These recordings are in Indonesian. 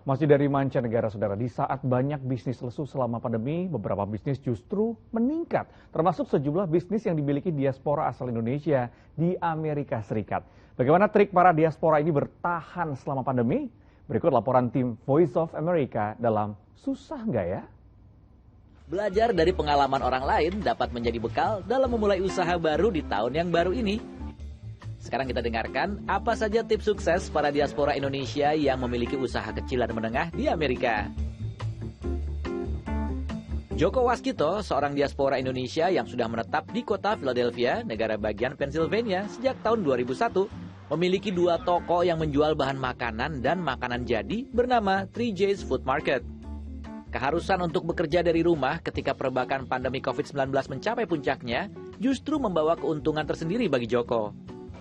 Masih dari mancanegara, saudara, di saat banyak bisnis lesu selama pandemi, beberapa bisnis justru meningkat, termasuk sejumlah bisnis yang dimiliki diaspora asal Indonesia di Amerika Serikat. Bagaimana trik para diaspora ini bertahan selama pandemi? Berikut laporan tim Voice of America dalam Susah Nggak Ya? Belajar dari pengalaman orang lain dapat menjadi bekal dalam memulai usaha baru di tahun yang baru ini. Sekarang kita dengarkan apa saja tips sukses para diaspora Indonesia yang memiliki usaha kecil dan menengah di Amerika. Joko Waskito, seorang diaspora Indonesia yang sudah menetap di kota Philadelphia, negara bagian Pennsylvania sejak tahun 2001, memiliki 2 toko yang menjual bahan makanan dan makanan jadi bernama 3J's Food Market. Keharusan untuk bekerja dari rumah ketika perbakan pandemi COVID-19 mencapai puncaknya justru membawa keuntungan tersendiri bagi Joko.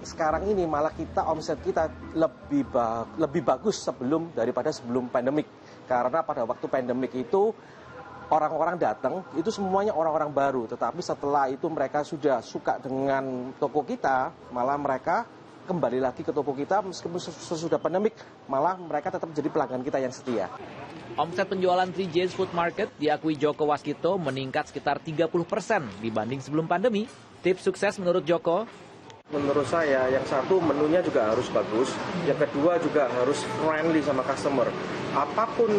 Sekarang ini malah omset kita lebih bagus daripada sebelum pandemik. Karena pada waktu pandemik itu orang-orang datang, itu semuanya orang-orang baru. Tetapi setelah itu mereka sudah suka dengan toko kita, malah mereka kembali lagi ke toko kita meskipun sesudah pandemik, malah mereka tetap jadi pelanggan kita yang setia. Omset penjualan 3J's Food Market diakui Joko Waskito meningkat sekitar 30% dibanding sebelum pandemi. Tips sukses menurut Joko? Menurut saya, yang satu menunya juga harus bagus, yang kedua juga harus friendly sama customer. Apapun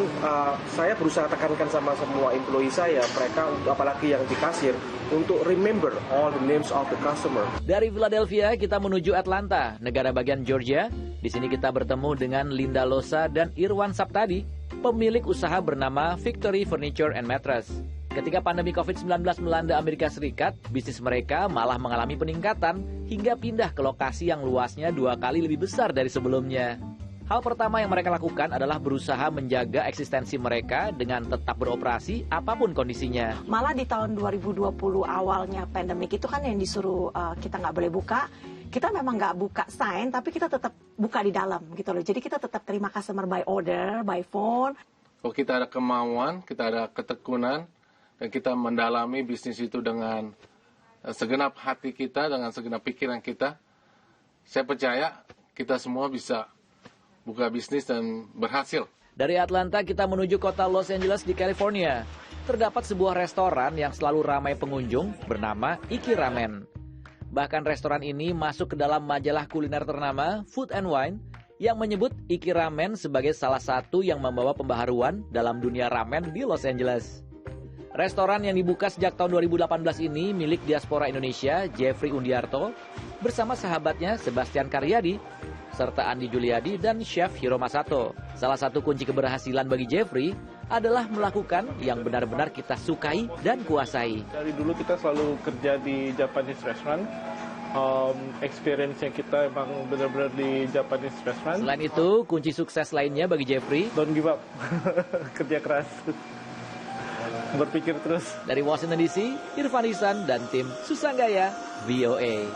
saya berusaha tekankan sama semua employee saya, mereka apalagi yang di kasir, untuk remember all the names of the customer. Dari Philadelphia kita menuju Atlanta, negara bagian Georgia. Di sini kita bertemu dengan Linda Losa dan Irwan Saptadi, pemilik usaha bernama Victory Furniture and Mattress. Ketika pandemi COVID-19 melanda Amerika Serikat, bisnis mereka malah mengalami peningkatan hingga pindah ke lokasi yang luasnya 2 kali lebih besar dari sebelumnya. Hal pertama yang mereka lakukan adalah berusaha menjaga eksistensi mereka dengan tetap beroperasi apapun kondisinya. Malah di tahun 2020 awalnya pandemik itu kan yang disuruh kita nggak boleh buka. Kita memang nggak buka sign, tapi kita tetap buka di dalam gitu loh. Jadi kita tetap terima customer by order, by phone. Kalau kita ada kemauan, kita ada ketekunan, dan kita mendalami bisnis itu dengan segenap hati kita, dengan segenap pikiran kita, saya percaya kita semua bisa buka bisnis dan berhasil. Dari Atlanta kita menuju kota Los Angeles di California. Terdapat sebuah restoran yang selalu ramai pengunjung bernama Iki Ramen. Bahkan restoran ini masuk ke dalam majalah kuliner ternama Food and Wine yang menyebut Iki Ramen sebagai salah satu yang membawa pembaharuan dalam dunia ramen di Los Angeles. Restoran yang dibuka sejak tahun 2018 ini milik diaspora Indonesia Jeffrey Undiarto bersama sahabatnya Sebastian Karyadi serta Andi Juliadi dan Chef Hiro Masato. Salah satu kunci keberhasilan bagi Jeffrey adalah melakukan yang benar-benar kita sukai dan kuasai. Dari dulu kita selalu kerja di Japanese restaurant. Experience-nya kita emang benar-benar di Japanese restaurant. Selain itu, kunci sukses lainnya bagi Jeffrey, don't give up. Kerja keras. Berpikir terus. Dari Washington DC, Irfan Ihsan dan tim Susah Nggak Ya, VOA.